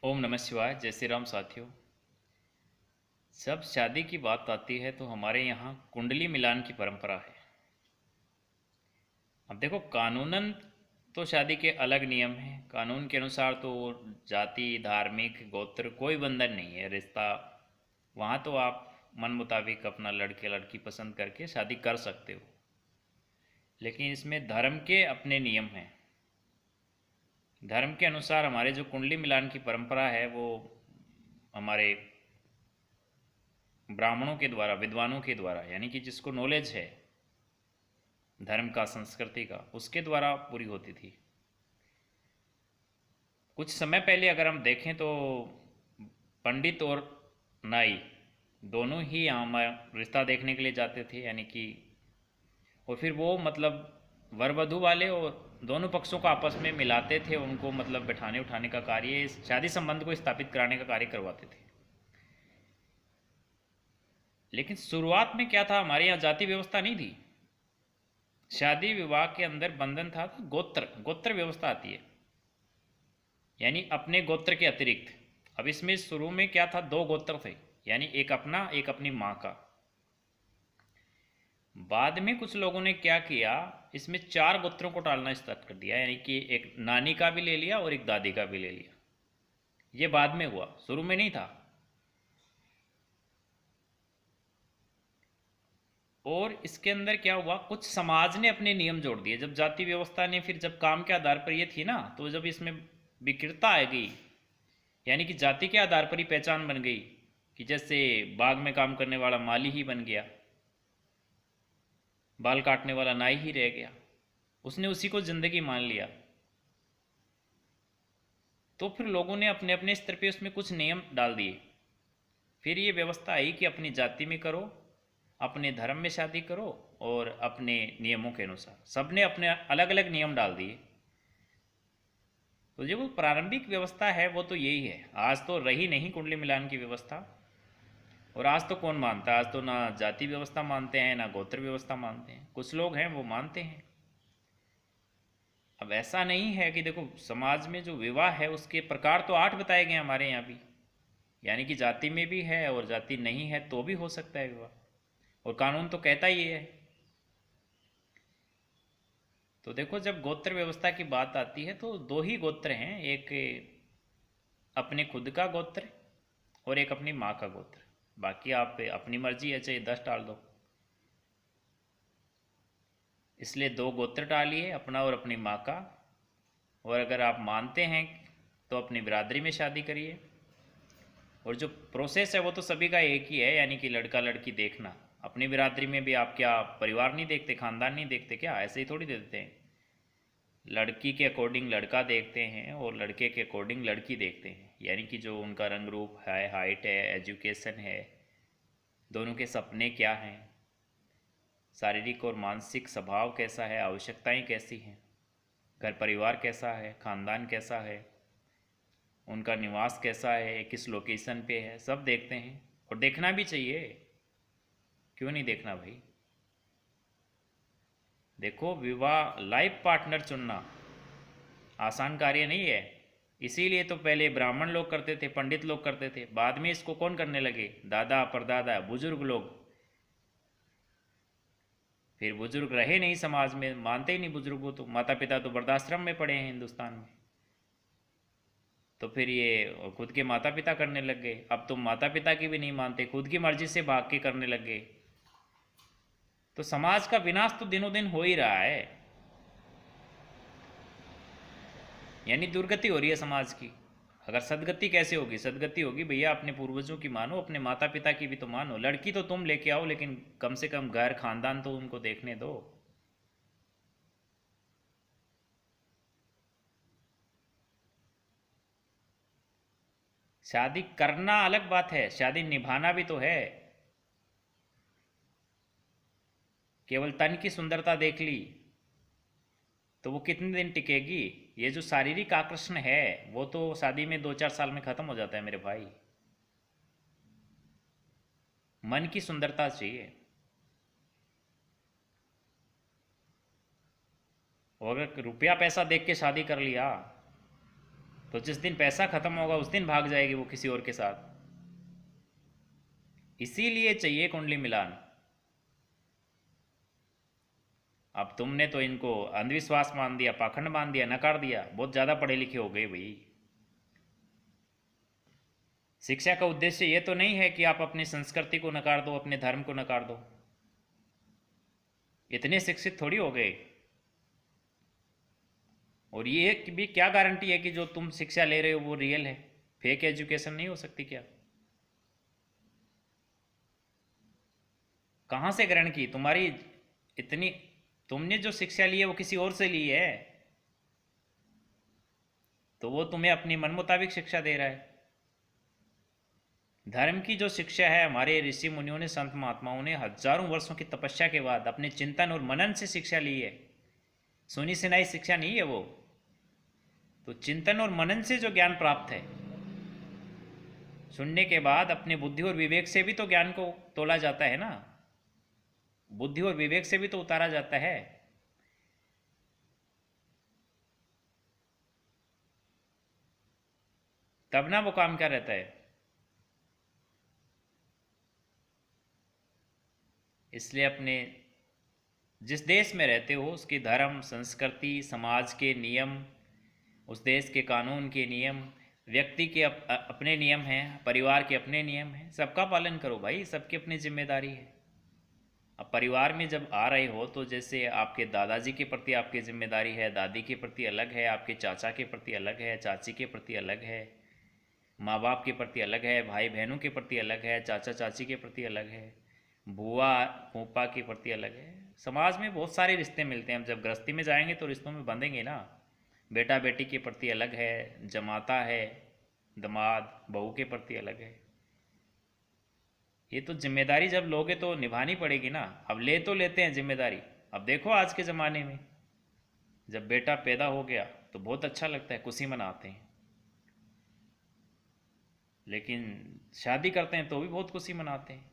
ओम नमः शिवाय। जय श्री राम साथियों। जब शादी की बात आती है तो हमारे यहाँ कुंडली मिलान की परंपरा है। अब देखो, कानूनन तो शादी के अलग नियम हैं। कानून के अनुसार तो जाति, धार्मिक, गोत्र कोई बंधन नहीं है। रिश्ता वहाँ तो आप मन मुताबिक अपना लड़के लड़की पसंद करके शादी कर सकते हो। लेकिन इसमें धर्म के अपने नियम हैं। धर्म के अनुसार हमारे जो कुंडली मिलान की परंपरा है वो हमारे ब्राह्मणों के द्वारा, विद्वानों के द्वारा, यानी कि जिसको नॉलेज है धर्म का, संस्कृति का, उसके द्वारा पूरी होती थी। कुछ समय पहले अगर हम देखें तो पंडित और नाई दोनों ही यहाँ रिश्ता देखने के लिए जाते थे, यानी कि और फिर वो मतलब वर वधू वाले और दोनों पक्षों को आपस में मिलाते थे। उनको मतलब बैठाने उठाने का कार्य, इस शादी संबंध को स्थापित कराने का कार्य करवाते थे। लेकिन शुरुआत में क्या था, हमारे यहाँ जाति व्यवस्था नहीं थी। शादी विवाह के अंदर बंधन था तो गोत्र गोत्र व्यवस्था आती है, यानी अपने गोत्र के अतिरिक्त। अब इसमें शुरू में क्या था, दो गोत्र थे, यानी एक अपना एक अपनी माँ का। बाद में कुछ लोगों ने क्या किया, इसमें चार गोत्रों को टालना स्टार्ट कर दिया, यानी कि एक नानी का भी ले लिया और एक दादी का भी ले लिया। ये बाद में हुआ, शुरू में नहीं था। और इसके अंदर क्या हुआ, कुछ समाज ने अपने नियम जोड़ दिए। जब जाति व्यवस्था ने, फिर जब काम के आधार पर ये थी ना, तो जब इसमें विकृतता आ गई, यानी कि जाति के आधार पर ही पहचान बन गई कि जैसे बाग में काम करने वाला माली ही बन गया, बाल काटने वाला नाई ही रह गया, उसने उसी को जिंदगी मान लिया। तो फिर लोगों ने अपने अपने स्तर पे उसमें कुछ नियम डाल दिए। फिर ये व्यवस्था आई कि अपनी जाति में करो, अपने धर्म में शादी करो, और अपने नियमों के अनुसार सबने अपने अलग अलग नियम डाल दिए। तो जो वो प्रारंभिक व्यवस्था है वो तो यही है। आज तो रही नहीं कुंडली मिलान की व्यवस्था। और आज तो कौन मानता है, आज तो ना जाति व्यवस्था मानते हैं ना गोत्र व्यवस्था मानते हैं। कुछ लोग हैं वो मानते हैं। अब ऐसा नहीं है कि देखो, समाज में जो विवाह है उसके प्रकार तो 8 बताए गए हमारे यहाँ भी, यानी कि जाति में भी है और जाति नहीं है तो भी हो सकता है विवाह, और कानून तो कहता ही है। तो देखो, जब गोत्र व्यवस्था की बात आती है तो दो ही गोत्र हैं, एक अपने खुद का गोत्र और एक अपनी माँ का गोत्र। बाकी आप अपनी मर्जी है, चाहे 10 डाल दो। इसलिए दो गोत्र डालिए, अपना और अपनी माँ का। और अगर आप मानते हैं तो अपनी बिरादरी में शादी करिए। और जो प्रोसेस है वो तो सभी का एक ही है, यानी कि लड़का लड़की देखना। अपनी बिरादरी में भी आप क्या परिवार नहीं देखते, खानदान नहीं देखते क्या? ऐसे ही थोड़ी दे देते हैं। लड़की के अकॉर्डिंग लड़का देखते हैं और लड़के के अकॉर्डिंग लड़की देखते हैं, यानी कि जो उनका रंग रूप है, हाइट है, एजुकेशन है, दोनों के सपने क्या हैं, शारीरिक और मानसिक स्वभाव कैसा है, आवश्यकताएं कैसी हैं, घर परिवार कैसा है, खानदान कैसा है, उनका निवास कैसा है, किस लोकेशन पे है, सब देखते हैं। और देखना भी चाहिए, क्यों नहीं देखना भाई। देखो, विवाह लाइफ पार्टनर चुनना आसान कार्य नहीं है। इसीलिए तो पहले ब्राह्मण लोग करते थे, पंडित लोग करते थे। बाद में इसको कौन करने लगे? दादा परदादा बुजुर्ग लोग। फिर बुजुर्ग रहे नहीं समाज में, मानते ही नहीं बुजुर्गों, तो माता पिता तो वृद्धाश्रम में पड़े हैं हिंदुस्तान में। तो फिर ये खुद के माता पिता करने लग गए। अब तो माता पिता की भी नहीं मानते, खुद की मर्जी से भाग के करने लग गए। तो समाज का विनाश तो दिनों दिन हो ही रहा है, यानी दुर्गति हो रही है समाज की। अगर सदगति कैसे होगी? सदगति होगी भैया, अपने पूर्वजों की मानो, अपने माता पिता की भी तो मानो। लड़की तो तुम लेके आओ, लेकिन कम से कम घर खानदान तो उनको देखने दो। शादी करना अलग बात है, शादी निभाना भी तो है। केवल तन की सुंदरता देख ली तो वो कितने दिन टिकेगी? ये जो शारीरिक आकर्षण है वो तो शादी में 2-4 साल में खत्म हो जाता है मेरे भाई। मन की सुंदरता चाहिए। और अगर रुपया पैसा देख के शादी कर लिया तो जिस दिन पैसा खत्म होगा उस दिन भाग जाएगी वो किसी और के साथ। इसीलिए चाहिए कुंडली मिलान। अब तुमने तो इनको अंधविश्वास मान दिया, पाखंड मान दिया, नकार दिया, बहुत ज़्यादा पढ़े लिखे हो गए भाई। शिक्षा का उद्देश्य ये तो नहीं है कि आप अपनी संस्कृति को नकार दो, अपने धर्म को नकार दो। इतने शिक्षित थोड़ी हो गए। और ये भी क्या गारंटी है कि जो तुम शिक्षा ले रहे हो वो रियल है? फेक एजुकेशन नहीं हो सकती क्या? कहाँ से ग्रहण की तुम्हारी इतनी? तुमने जो शिक्षा ली है वो किसी और से ली है, तो वो तुम्हें अपनी मन मुताबिक शिक्षा दे रहा है। धर्म की जो शिक्षा है, हमारे ऋषि मुनियों ने, संत महात्माओं ने हजारों वर्षों की तपस्या के बाद अपने चिंतन और मनन से शिक्षा ली है। सुनी सुनाई शिक्षा नहीं है वो। तो चिंतन और मनन से जो ज्ञान प्राप्त है, सुनने के बाद अपने बुद्धि और विवेक से भी तो ज्ञान को तोला जाता है ना। बुद्धि और विवेक से भी तो उतारा जाता है। तब ना वो काम क्या रहता है। इसलिए अपने जिस देश में रहते हो उसकी धर्म, संस्कृति, समाज के नियम, उस देश के कानून के नियम, व्यक्ति के अपने नियम हैं, परिवार के अपने नियम हैं, सबका पालन करो भाई। सबकी अपनी जिम्मेदारी है। अब परिवार में जब आ रहे हो तो जैसे आपके दादाजी के प्रति आपकी जिम्मेदारी है, दादी के प्रति अलग है, आपके चाचा के प्रति अलग है, चाची के प्रति अलग है, माँ बाप के प्रति अलग है, भाई बहनों के प्रति अलग है, चाचा चाची के प्रति अलग है, बुआ फूफा के प्रति अलग है। समाज में बहुत सारे रिश्ते मिलते हैं। हम जब गृहस्थी में जाएंगे तो रिश्तों में बंधेंगे ना। बेटा बेटी के प्रति अलग है, जमाता है, दामाद बहू के प्रति अलग है। ये तो जिम्मेदारी जब लोगे तो निभानी पड़ेगी ना। अब ले तो लेते हैं जिम्मेदारी। अब देखो आज के ज़माने में जब बेटा पैदा हो गया तो बहुत अच्छा लगता है, खुशी मनाते हैं। लेकिन शादी करते हैं तो भी बहुत खुशी मनाते हैं।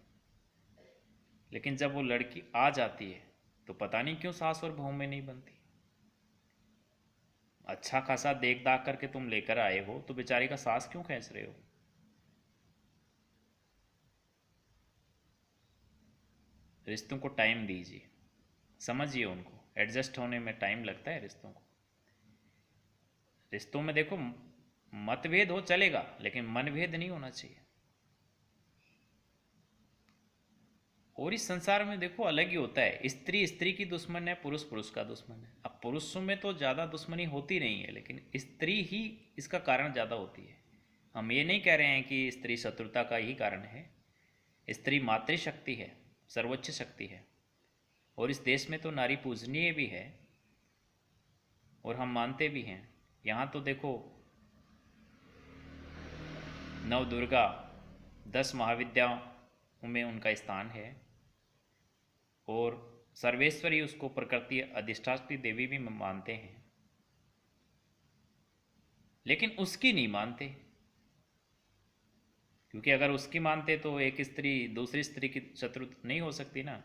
लेकिन जब वो लड़की आ जाती है तो पता नहीं क्यों सास और बहू में नहीं बनती। अच्छा खासा देख दाख करके तुम लेकर आए हो तो बेचारी का सास क्यों खींच रहे हो? रिश्तों को टाइम दीजिए, समझिए उनको। एडजस्ट होने में टाइम लगता है रिश्तों को। रिश्तों में देखो मतभेद हो चलेगा, लेकिन मनभेद नहीं होना चाहिए। और इस संसार में देखो अलग ही होता है। स्त्री स्त्री की दुश्मन है, पुरुष पुरुष का दुश्मन है। अब पुरुषों में तो ज़्यादा दुश्मनी होती नहीं है, लेकिन स्त्री ही इसका कारण ज़्यादा होती है। हम ये नहीं कह रहे हैं कि स्त्री शत्रुता का ही कारण है। स्त्री मातृशक्ति है, सर्वोच्च शक्ति है। और इस देश में तो नारी पूजनीय भी है और हम मानते भी हैं। यहाँ तो देखो नव दुर्गा, 10 महाविद्याओं में उनका स्थान है। और सर्वेश्वरी उसको प्रकृति अधिष्ठात्री देवी भी मानते हैं, लेकिन उसकी नहीं मानते। क्योंकि अगर उसकी मानते तो एक स्त्री दूसरी स्त्री की शत्रु नहीं हो सकती ना।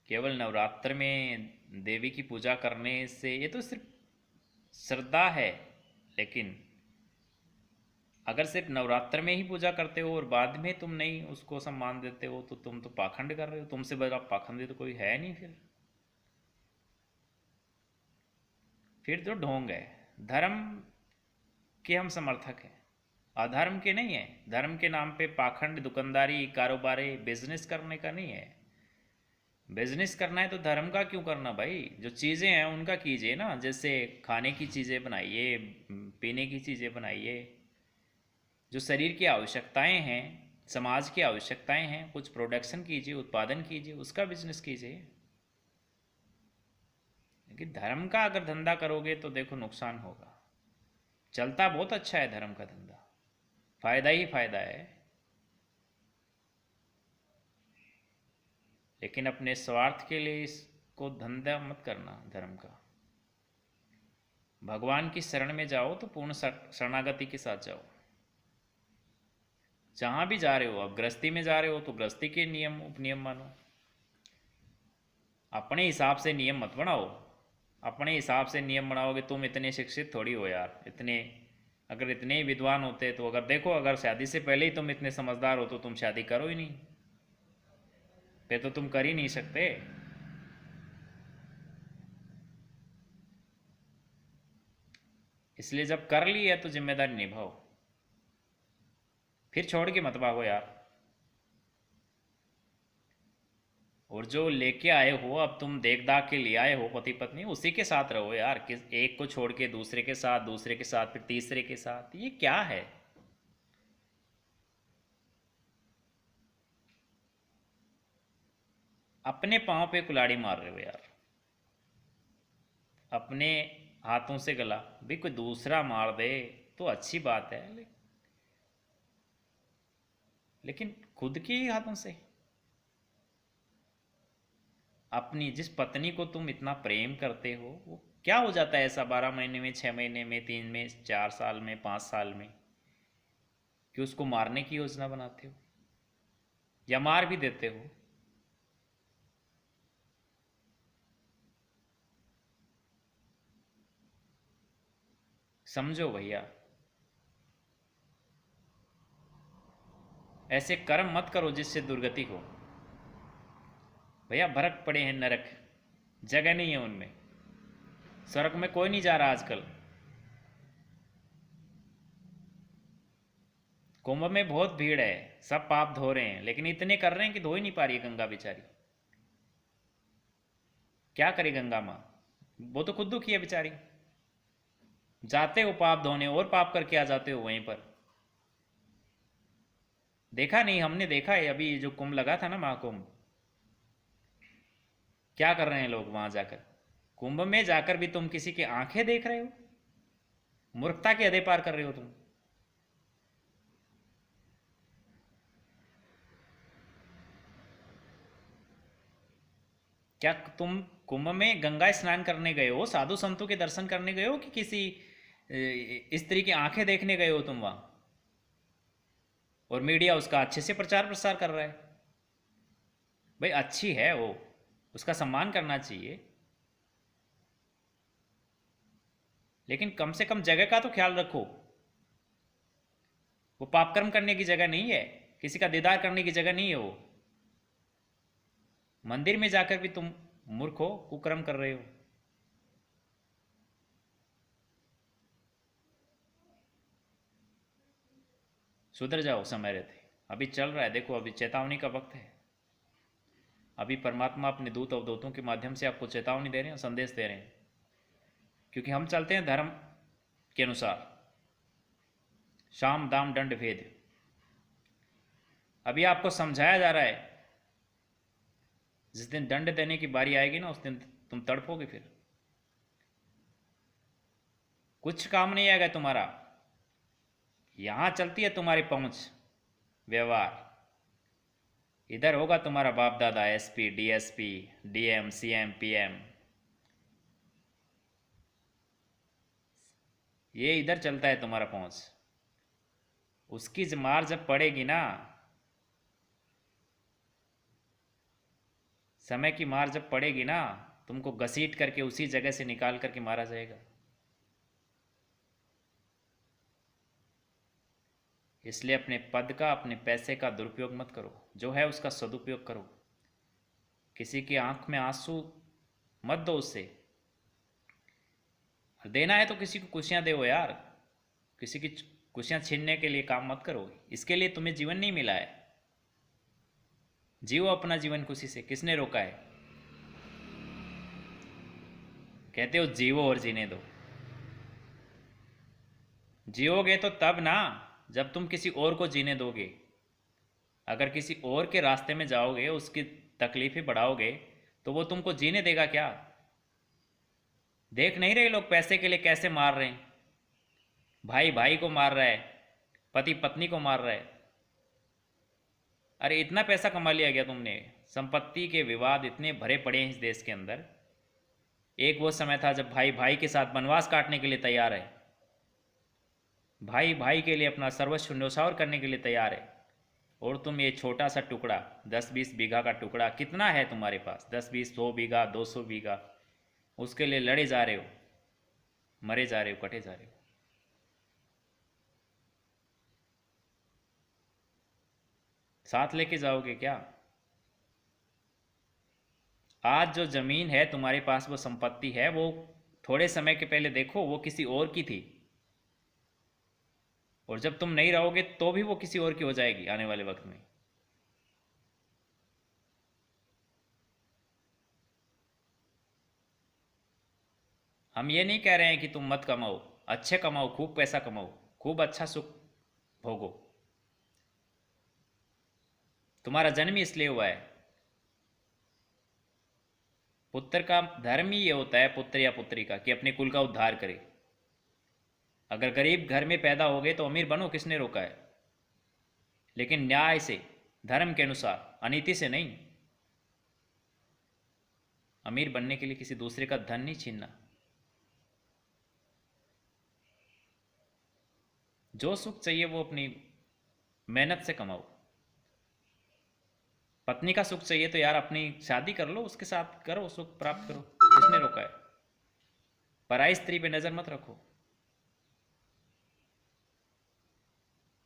केवल नवरात्र में देवी की पूजा करने से, ये तो सिर्फ श्रद्धा है। लेकिन अगर सिर्फ नवरात्र में ही पूजा करते हो और बाद में तुम नहीं उसको सम्मान देते हो तो तुम तो पाखंड कर रहे हो। तुमसे बड़ा पाखंडी तो कोई है नहीं। फिर तो ढोंग है। धर्म के हम समर्थक हैं, अधर्म के नहीं है। धर्म के नाम पे पाखंड, दुकानदारी, कारोबारी, बिजनेस करने का नहीं है। बिजनेस करना है तो धर्म का क्यों करना भाई? जो चीज़ें हैं उनका कीजिए ना। जैसे खाने की चीज़ें बनाइए, पीने की चीज़ें बनाइए। जो शरीर की आवश्यकताएं हैं, समाज की आवश्यकताएं हैं, कुछ प्रोडक्शन कीजिए, उत्पादन कीजिए, उसका बिजनेस कीजिए। लेकिन धर्म का अगर धंधा करोगे तो देखो नुकसान होगा। चलता बहुत अच्छा है धर्म का धंधा, फायदा ही फायदा है। लेकिन अपने स्वार्थ के लिए इसको धंधा मत करना धर्म का। भगवान की शरण में जाओ तो पूर्ण शरणागति के साथ जाओ। जहां भी जा रहे हो, अब गृहस्थी में जा रहे हो तो गृहस्थी के नियम उपनियम मानो। अपने हिसाब से नियम मत बनाओ। अपने हिसाब से नियम बनाओगे। तुम इतने शिक्षित थोड़ी हो यार, इतने अगर इतने ही विद्वान होते तो अगर देखो, अगर शादी से पहले ही तुम इतने समझदार हो तो तुम शादी करो ही नहीं, फिर तो तुम कर ही नहीं सकते। इसलिए जब कर ली है तो जिम्मेदारी निभाओ, फिर छोड़ के मत भागो यार। और जो लेके आए हो, अब तुम देख दाख के ले आए हो पति पत्नी, उसी के साथ रहो यार। किस एक को छोड़ के दूसरे के साथ, दूसरे के साथ, फिर तीसरे के साथ, ये क्या है? अपने पाँव पे कुल्हाड़ी मार रहे हो यार, अपने हाथों से गला। भी कोई दूसरा मार दे तो अच्छी बात है, लेकिन खुद के ही हाथों से। अपनी जिस पत्नी को तुम इतना प्रेम करते हो, वो क्या हो जाता है ऐसा 12 महीने में, 6 महीने में, 3 में, 4 साल में, 5 साल में, कि उसको मारने की योजना बनाते हो या मार भी देते हो? समझो भैया, ऐसे कर्म मत करो जिससे दुर्गति हो। भैया भरक पड़े हैं नरक, जगह नहीं है उनमें। स्वर्ग में कोई नहीं जा रहा आजकल। कुंभ में बहुत भीड़ है, सब पाप धो रहे हैं, लेकिन इतने कर रहे हैं कि धो ही नहीं पा रही है गंगा बेचारी। क्या करे गंगा माँ, वो तो खुद दुखी है बेचारी। जाते हो पाप धोने और पाप करके आ जाते हो वहीं पर। देखा नहीं, हमने देखा है अभी जो कुंभ लगा था ना, महाकुंभ, क्या कर रहे हैं लोग वहां जाकर। कुंभ में जाकर भी तुम किसी की आंखें देख रहे हो? मूर्खता के हदें पार कर रहे हो तुम। क्या तुम कुंभ में गंगा स्नान करने गए हो, साधु संतों के दर्शन करने गए हो, कि किसी स्त्री की आंखें देखने गए हो तुम वहां? और मीडिया उसका अच्छे से प्रचार प्रसार कर रहा है। भाई अच्छी है वो, उसका सम्मान करना चाहिए, लेकिन कम से कम जगह का तो ख्याल रखो। वो पापकर्म करने की जगह नहीं है, किसी का दीदार करने की जगह नहीं है वो। मंदिर में जाकर भी तुम मूर्ख हो, कुकर्म कर रहे हो। सुधर जाओ, समय रहते। अभी चल रहा है, देखो अभी चेतावनी का वक्त है। अभी परमात्मा अपने दूत अवधूतों के माध्यम से आपको चेतावनी दे रहे हैं, संदेश दे रहे हैं, क्योंकि हम चलते हैं धर्म के अनुसार, शाम दाम दंड भेद। अभी आपको समझाया जा रहा है, जिस दिन दंड देने की बारी आएगी ना, उस दिन तुम तड़पोगे। फिर कुछ काम नहीं आएगा तुम्हारा। यहां चलती है तुम्हारी पहुंच, व्यवहार। इधर होगा तुम्हारा बाप दादा SP, DSP, DM, CM, PM. ये इधर चलता है तुम्हारा पहुंच। उसकी मार जब पड़ेगी ना, समय की मार जब पड़ेगी ना, तुमको घसीट करके उसी जगह से निकाल करके मारा जाएगा। इसलिए अपने पद का, अपने पैसे का दुरुपयोग मत करो, जो है उसका सदुपयोग करो। किसी की आंख में आंसू मत दो उससे। देना है तो किसी को खुशियां दो यार, किसी की खुशियां छीनने के लिए काम मत करो। इसके लिए तुम्हें जीवन नहीं मिला है। जियो अपना जीवन खुशी से, किसने रोका है? कहते हो जियो और जीने दो। जियोगे तो तब ना, जब तुम किसी और को जीने दोगे। अगर किसी और के रास्ते में जाओगे, उसकी तकलीफें बढ़ाओगे, तो वो तुमको जीने देगा क्या? देख नहीं रहे लोग पैसे के लिए कैसे मार रहे हैं? भाई भाई को मार रहा है, पति पत्नी को मार रहा है। अरे इतना पैसा कमा लिया गया तुमने, संपत्ति के विवाद इतने भरे पड़े हैं इस देश के अंदर। एक वो समय था जब भाई भाई के साथ वनवास काटने के लिए तैयार है, भाई भाई के लिए अपना सर्वस्व न्यौछावर करने के लिए तैयार है। और तुम ये छोटा सा टुकड़ा, 10-20 बीघा का टुकड़ा कितना है तुम्हारे पास? 10-20 100 बीघा, 200 बीघा, उसके लिए लड़े जा रहे हो, मरे जा रहे हो, कटे जा रहे हो। साथ लेके जाओगे क्या? आज जो जमीन है तुम्हारे पास, वो संपत्ति है, वो थोड़े समय के पहले देखो वो किसी और की थी, और जब तुम नहीं रहोगे तो भी वो किसी और की हो जाएगी आने वाले वक्त में। हम ये नहीं कह रहे हैं कि तुम मत कमाओ, अच्छे कमाओ, खूब पैसा कमाओ, खूब अच्छा सुख भोगो। तुम्हारा जन्म ही इसलिए हुआ है। पुत्र का धर्म ही ये होता है, पुत्र या पुत्री का, कि अपने कुल का उद्धार करे। अगर गरीब घर में पैदा हो गए तो अमीर बनो, किसने रोका है? लेकिन न्याय से, धर्म के अनुसार, अनीति से नहीं। अमीर बनने के लिए किसी दूसरे का धन नहीं छीनना। जो सुख चाहिए वो अपनी मेहनत से कमाओ। पत्नी का सुख चाहिए तो यार अपनी शादी कर लो, उसके साथ करो, सुख प्राप्त करो, किसने रोका है? पराई स्त्री पे नजर मत रखो।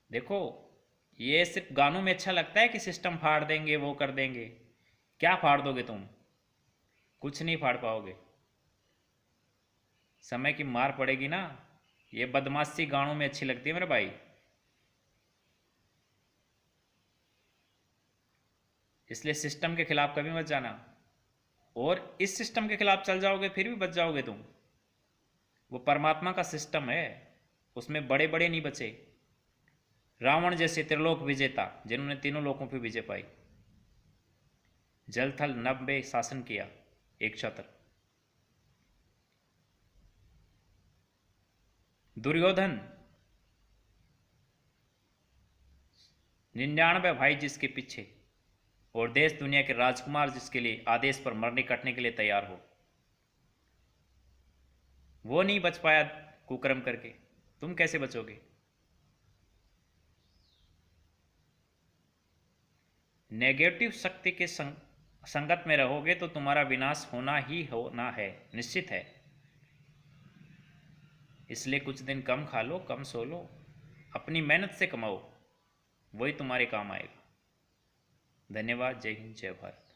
देखो, ये सिर्फ गानों में अच्छा लगता है कि सिस्टम फाड़ देंगे, वो कर देंगे। क्या फाड़ दोगे तुम? कुछ नहीं फाड़ पाओगे। समय की मार पड़ेगी ना। ये बदमाशी गानों में अच्छी लगती है मेरे भाई। इसलिए सिस्टम के खिलाफ कभी मत जाना। और इस सिस्टम के खिलाफ चल जाओगे फिर भी बच जाओगे तुम। वो परमात्मा का सिस्टम है, उसमें बड़े बड़े नहीं बचे। रावण जैसे त्रिलोक विजेता, जिन्होंने तीनों लोकों पर विजय पाई, जल थल नभ में शासन किया, एक छत्र। दुर्योधन 99 भाई जिसके पीछे, और देश दुनिया के राजकुमार जिसके लिए आदेश पर मरने कटने के लिए तैयार हो, वो नहीं बच पाया कुकर्म करके। तुम कैसे बचोगे? नेगेटिव शक्ति के संगत में रहोगे तो तुम्हारा विनाश होना ही होना है, निश्चित है। इसलिए कुछ दिन कम खा लो, कम सो लो, अपनी मेहनत से कमाओ, वही तुम्हारे काम आएगा। धन्यवाद। जय हिंद, जय भारत।